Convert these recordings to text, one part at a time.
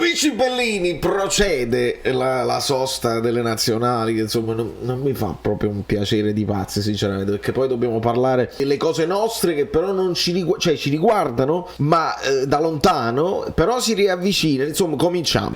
Amici bellini, procede la sosta delle nazionali, che insomma non mi fa proprio un piacere di pazzi sinceramente, perché poi dobbiamo parlare delle cose nostre che però non cioè ci riguardano, ma da lontano, però si riavvicina, insomma cominciamo.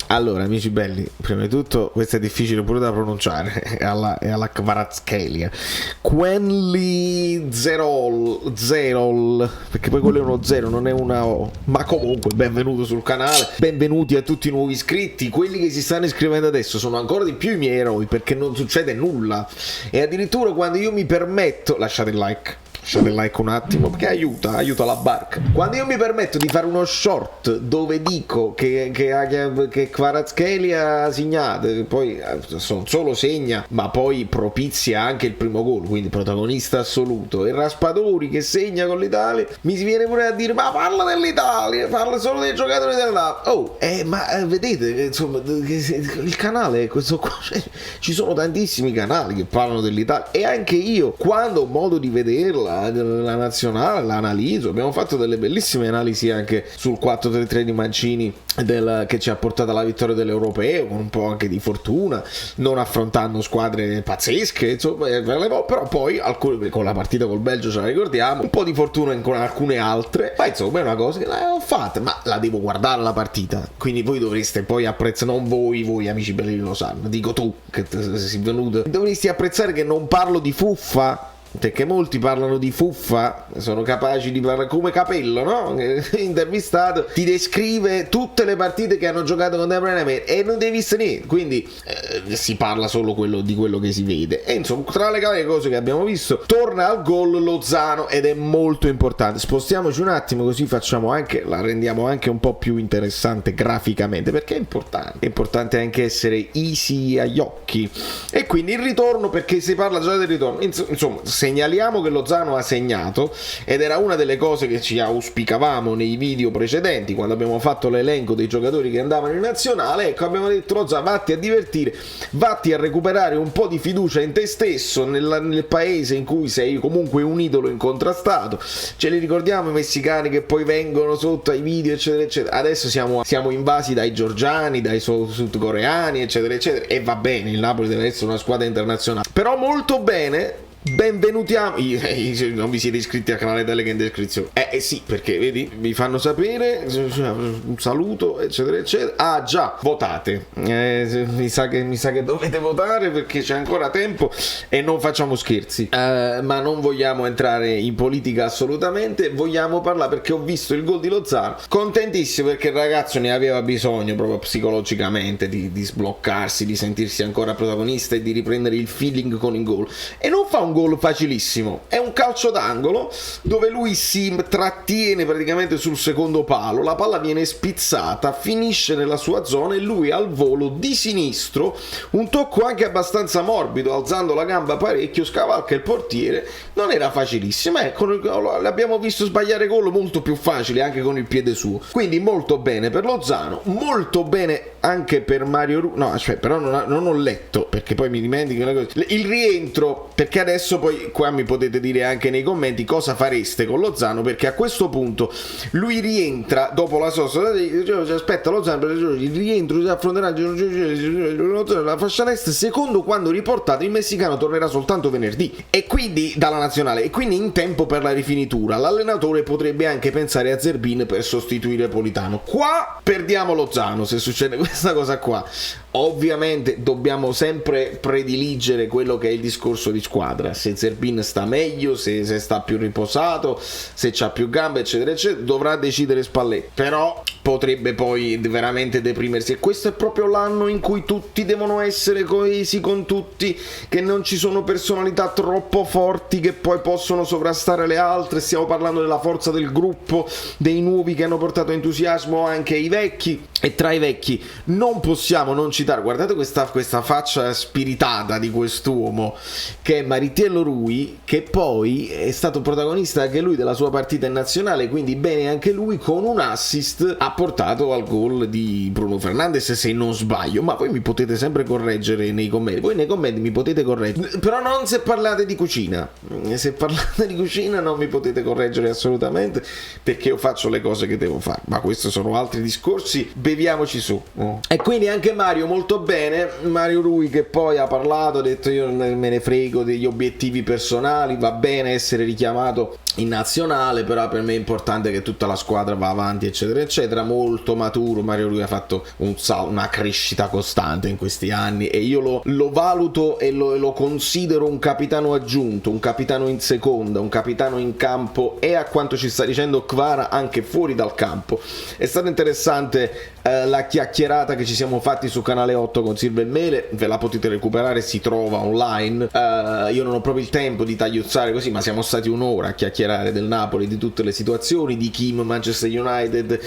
Allora, amici belli, prima di tutto, questo è difficile pure da pronunciare, è alla Kvaratskhelia. Quenli Zerol, perché poi quello è uno zero, non è una O. Ma comunque, benvenuto sul canale, benvenuti a tutti i nuovi iscritti. Quelli che si stanno iscrivendo adesso sono ancora di più i miei eroi, perché non succede nulla. E addirittura quando io mi permetto, lasciate il like un attimo perché aiuta la barca. Quando io mi permetto di fare uno short dove dico che Kvaratskhelia ha segnato, poi non solo segna ma poi propizia anche il primo gol, quindi protagonista assoluto, e Raspadori che segna con l'Italia, mi si viene pure a dire ma parla dell'Italia, parla solo dei giocatori dell'Italia. Ma vedete insomma il canale è questo qua, ci sono tantissimi canali che parlano dell'Italia e anche io quando ho modo di vederla la nazionale la analizzo. Abbiamo fatto delle bellissime analisi anche sul 4-3-3 di Mancini che ci ha portato alla vittoria dell'Europeo, con un po' anche di fortuna, non affrontando squadre pazzesche insomma, però poi con la partita col Belgio ce la ricordiamo, un po' di fortuna con alcune altre, ma insomma è una cosa che l'ho fatta, ma la devo guardare la partita, quindi voi dovreste poi apprezzare, non voi amici belli lo sanno, dico tu che sei venuto, dovresti apprezzare che non parlo di fuffa, perché molti parlano di fuffa, sono capaci di parlare come Capello, no? Intervistato, ti descrive tutte le partite che hanno giocato contemporaneamente e non devi viste niente, quindi si parla solo di quello che si vede. E insomma, tra le varie cose che abbiamo visto, torna al gol Lozano ed è molto importante. Spostiamoci un attimo così la rendiamo anche un po' più interessante graficamente, perché è importante anche essere easy agli occhi. E quindi il ritorno, perché si parla già del ritorno, insomma segnaliamo che Lozano ha segnato ed era una delle cose che ci auspicavamo nei video precedenti quando abbiamo fatto l'elenco dei giocatori che andavano in nazionale. Ecco, abbiamo detto Lozano, vatti a divertire, vatti a recuperare un po' di fiducia in te stesso, nel paese in cui sei comunque un idolo incontrastato. Ce li ricordiamo i messicani che poi vengono sotto ai video eccetera eccetera, adesso siamo invasi dai georgiani, dai sudcoreani eccetera eccetera, e va bene, il Napoli deve essere una squadra internazionale, però molto bene. Benvenutiamo. Non vi siete iscritti al canale Delega in descrizione? Sì, perché vedi, vi fanno sapere, un saluto eccetera eccetera. Ah già, votate, mi sa che dovete votare perché c'è ancora tempo e non facciamo scherzi, ma non vogliamo entrare in politica assolutamente, vogliamo parlare perché ho visto il gol di Lozano, contentissimo perché il ragazzo ne aveva bisogno proprio psicologicamente di sbloccarsi, di sentirsi ancora protagonista e di riprendere il feeling con il gol, e non fa un gol facilissimo, è un calcio d'angolo dove lui si trattiene praticamente sul secondo palo, la palla viene spizzata, finisce nella sua zona e lui al volo di sinistro, un tocco anche abbastanza morbido, alzando la gamba parecchio, scavalca il portiere. Non era facilissimo, l'abbiamo visto sbagliare gol molto più facile anche con il piede suo, quindi molto bene per Lozano, molto bene anche per Mario però non ho letto, perché poi mi dimentico una cosa, il rientro, perché adesso poi qua mi potete dire anche nei commenti cosa fareste con Lozano, perché a questo punto lui rientra dopo la sosta, aspetta Lozano, il rientro si affronterà la fascia est secondo quando riportato il messicano tornerà soltanto venerdì, e quindi dalla nazionale, e quindi in tempo per la rifinitura. L'allenatore potrebbe anche pensare a Zerbin per sostituire Politano. Qua perdiamo Lozano se succede questa cosa qua. Ovviamente dobbiamo sempre prediligere quello che è il discorso di squadra, se Zerbin sta meglio, se sta più riposato, se c'ha più gambe eccetera eccetera, dovrà decidere Spalletti, però potrebbe poi veramente deprimersi, e questo è proprio l'anno in cui tutti devono essere coesi con tutti, che non ci sono personalità troppo forti che poi possono sovrastare le altre. Stiamo parlando della forza del gruppo, dei nuovi che hanno portato entusiasmo anche ai vecchi, e tra i vecchi non possiamo non citare, guardate questa faccia spiritata di quest'uomo che è Maritiello Rui, che poi è stato protagonista anche lui della sua partita in nazionale, quindi bene anche lui, con un assist a portato al gol di Bruno Fernandes, se non sbaglio, ma voi mi potete sempre correggere nei commenti, voi nei commenti mi potete correggere, però non se parlate di cucina, se parlate di cucina non mi potete correggere assolutamente, perché io faccio le cose che devo fare, ma questi sono altri discorsi, beviamoci su. E quindi anche Mario molto bene, Mario Rui che poi ha parlato, ha detto io me ne frego degli obiettivi personali, va bene essere richiamato in nazionale, però per me è importante che tutta la squadra va avanti eccetera eccetera, molto maturo. Mario Rui ha fatto una crescita costante in questi anni e io lo valuto e lo considero un capitano aggiunto, un capitano in seconda, un capitano in campo, e a quanto ci sta dicendo Kvara anche fuori dal campo. È stato interessante la chiacchierata che ci siamo fatti su Canale 8 con Silva e Mele, ve la potete recuperare, si trova online. Io non ho proprio il tempo di tagliuzzare così, ma siamo stati un'ora a chiacchierare del Napoli, di tutte le situazioni, di Kim, Manchester United,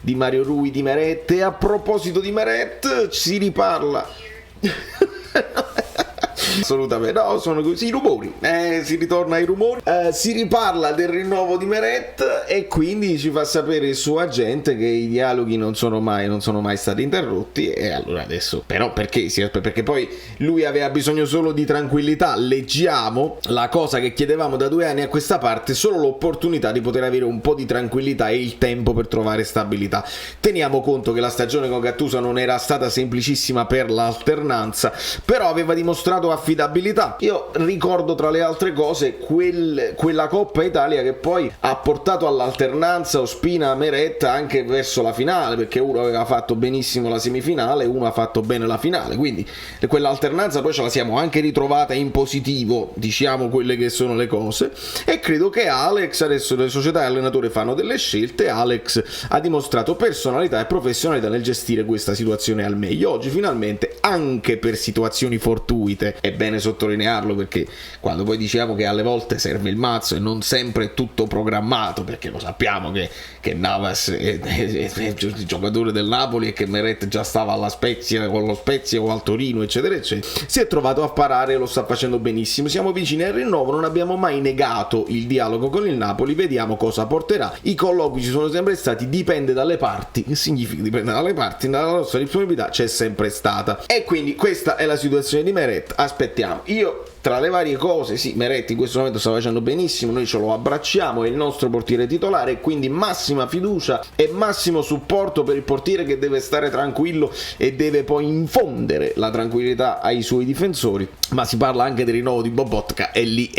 di Mario Rui, di Meret. E a proposito di Meret si riparla assolutamente no, sono così i rumori, si ritorna ai rumori, si riparla del rinnovo di Meret e quindi ci fa sapere il suo agente che i dialoghi non sono mai stati interrotti. E allora adesso però perché poi lui aveva bisogno solo di tranquillità, leggiamo la cosa che chiedevamo da 2 anni a questa parte, solo l'opportunità di poter avere un po' di tranquillità e il tempo per trovare stabilità. Teniamo conto che la stagione con Gattuso non era stata semplicissima per l'alternanza, però aveva dimostrato affidabilità. Io ricordo tra le altre cose quella Coppa Italia che poi ha portato all'alternanza Ospina Meret anche verso la finale, perché uno aveva fatto benissimo la semifinale e uno ha fatto bene la finale, quindi quell'alternanza poi ce la siamo anche ritrovata in positivo, diciamo quelle che sono le cose. E credo che Alex, adesso le società e allenatore fanno delle scelte, Alex ha dimostrato personalità e professionalità nel gestire questa situazione al meglio. Oggi finalmente, anche per situazioni fortuite, è bene sottolinearlo, perché quando poi diciamo che alle volte serve il mazzo e non sempre è tutto programmato, perché lo sappiamo che Navas è il giocatore del Napoli e che Meret già stava alla Spezia, con lo Spezia o al Torino eccetera eccetera, si è trovato a parare e lo sta facendo benissimo. Siamo vicini al rinnovo, non abbiamo mai negato il dialogo con il Napoli, vediamo cosa porterà. I colloqui ci sono sempre stati, dipende dalle parti. Che significa dipende dalle parti? Nella nostra disponibilità c'è sempre stata, e quindi questa è la situazione di Meret. Aspettiamo. Io tra le varie cose, sì, Meret in questo momento sta facendo benissimo, noi ce lo abbracciamo, è il nostro portiere titolare e quindi massima fiducia e massimo supporto per il portiere, che deve stare tranquillo e deve poi infondere la tranquillità ai suoi difensori. Ma si parla anche del rinnovo di Lobotka e lì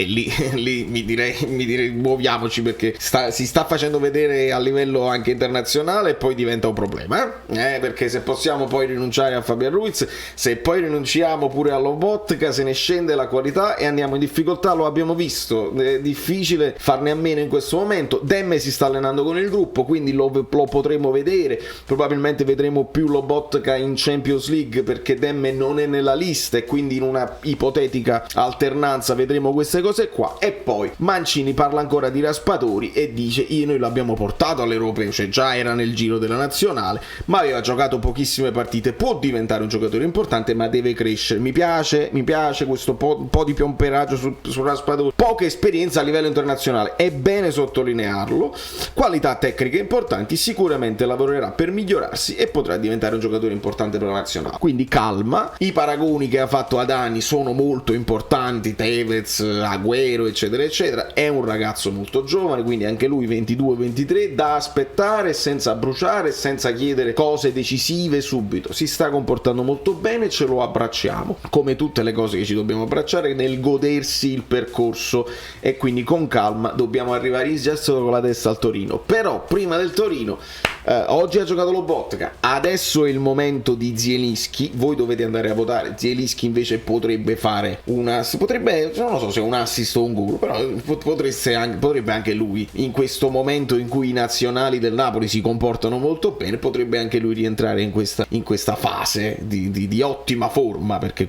mi direi muoviamoci, perché si sta facendo vedere a livello anche internazionale e poi diventa un problema, perché se possiamo poi rinunciare a Fabian Ruiz, se poi rinunciamo pure a Lobotka, se ne scende la qualità e andiamo in difficoltà, lo abbiamo visto, è difficile farne a meno in questo momento. Demme si sta allenando con il gruppo, quindi lo potremo vedere, probabilmente vedremo più Lobotka in Champions League perché Demme non è nella lista, e quindi in una ipotetica alternanza vedremo queste cose qua. E poi Mancini parla ancora di Raspadori e dice noi l'abbiamo portato all'Europeo, cioè già era nel giro della nazionale, ma aveva giocato pochissime partite, può diventare un giocatore importante ma deve crescere. Mi piace questo po' di piomperaggio su Raspadori, poca esperienza a livello internazionale, è bene sottolinearlo, qualità tecniche importanti, sicuramente lavorerà per migliorarsi e potrà diventare un giocatore importante per la nazionale. Quindi calma, i paragoni che ha fatto Adani sono molto importanti, Tevez, Agüero eccetera eccetera, è un ragazzo molto giovane, quindi anche lui 22-23, da aspettare senza bruciare, senza chiedere cose decisive subito, si sta comportando molto bene, ce lo abbracciamo come tutte le cose che ci dobbiamo abbracciare, nel godersi il percorso, e quindi con calma dobbiamo arrivare in gesto con la testa al Torino. Però prima del Torino oggi ha giocato Lobotka, adesso è il momento di Zielinski, voi dovete andare a votare. Zielinski invece potrebbe fare non lo so se un assist o un gol, però potrebbe anche lui, in questo momento in cui i nazionali del Napoli si comportano molto bene, potrebbe anche lui rientrare in questa fase di ottima forma, perché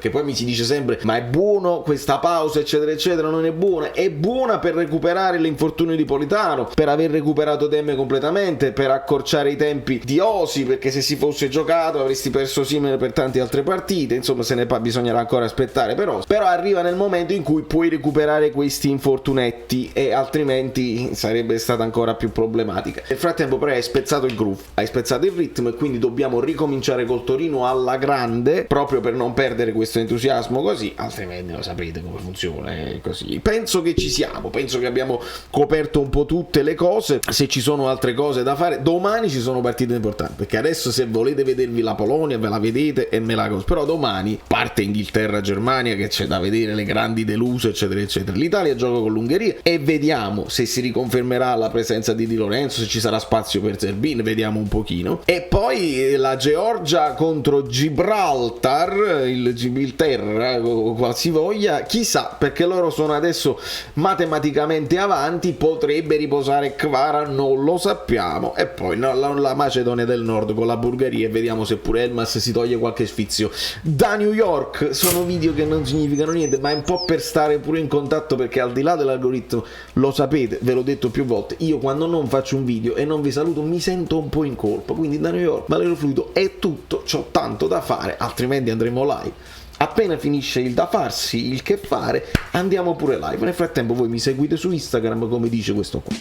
poi mi si dice sempre Inter, ma è buono questa pausa eccetera eccetera, non è buona per recuperare l'infortunio di Politano, per aver recuperato Demme completamente, per accorciare i tempi di Osi, perché se si fosse giocato avresti perso Simone per tante altre partite, insomma se ne bisognerà ancora aspettare, però arriva nel momento in cui puoi recuperare questi infortunetti e altrimenti sarebbe stata ancora più problematica. Nel frattempo però hai spezzato il groove, hai spezzato il ritmo e quindi dobbiamo ricominciare col Torino alla grande, proprio per non perdere questo entusiasmo così, altrimenti lo sapete come funziona, è così. Penso che ci siamo, penso che abbiamo coperto un po' tutte le cose. Se ci sono altre cose da fare, domani ci sono partite importanti, perché adesso se volete vedervi la Polonia ve la vedete e me la cosa, però domani parte Inghilterra-Germania che c'è da vedere, le grandi deluse eccetera eccetera. L'Italia gioca con l'Ungheria e vediamo se si riconfermerà la presenza di Di Lorenzo, se ci sarà spazio per Zerbin, vediamo un pochino. E poi la Georgia contro Gibraltar, il Gibilterra qualsivoglia, chissà, perché loro sono adesso matematicamente avanti, potrebbe riposare Kvara, non lo sappiamo. E poi la Macedonia del Nord con la Bulgaria e vediamo se pure Elmas si toglie qualche sfizio da New York. Sono video che non significano niente, ma è un po' per stare pure in contatto, perché al di là dell'algoritmo, lo sapete, ve l'ho detto più volte, io quando non faccio un video e non vi saluto mi sento un po' in colpa, quindi da New York, Valerio Fluido è tutto, c'ho tanto da fare, altrimenti andremo live. Appena finisce il da farsi, il che fare, andiamo pure live. Nel frattempo voi mi seguite su Instagram, come dice questo qua.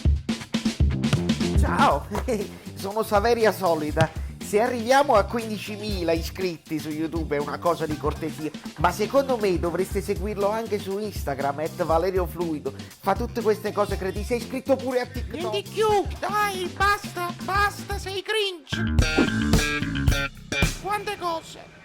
Ciao, sono Saveria Solida. Se arriviamo a 15.000 iscritti su YouTube è una cosa di cortesia, ma secondo me dovreste seguirlo anche su Instagram, @ValerioFluido. Fa tutte queste cose credi. Sei iscritto pure a TikTok. Niente più, dai, basta, sei cringe. Quante cose.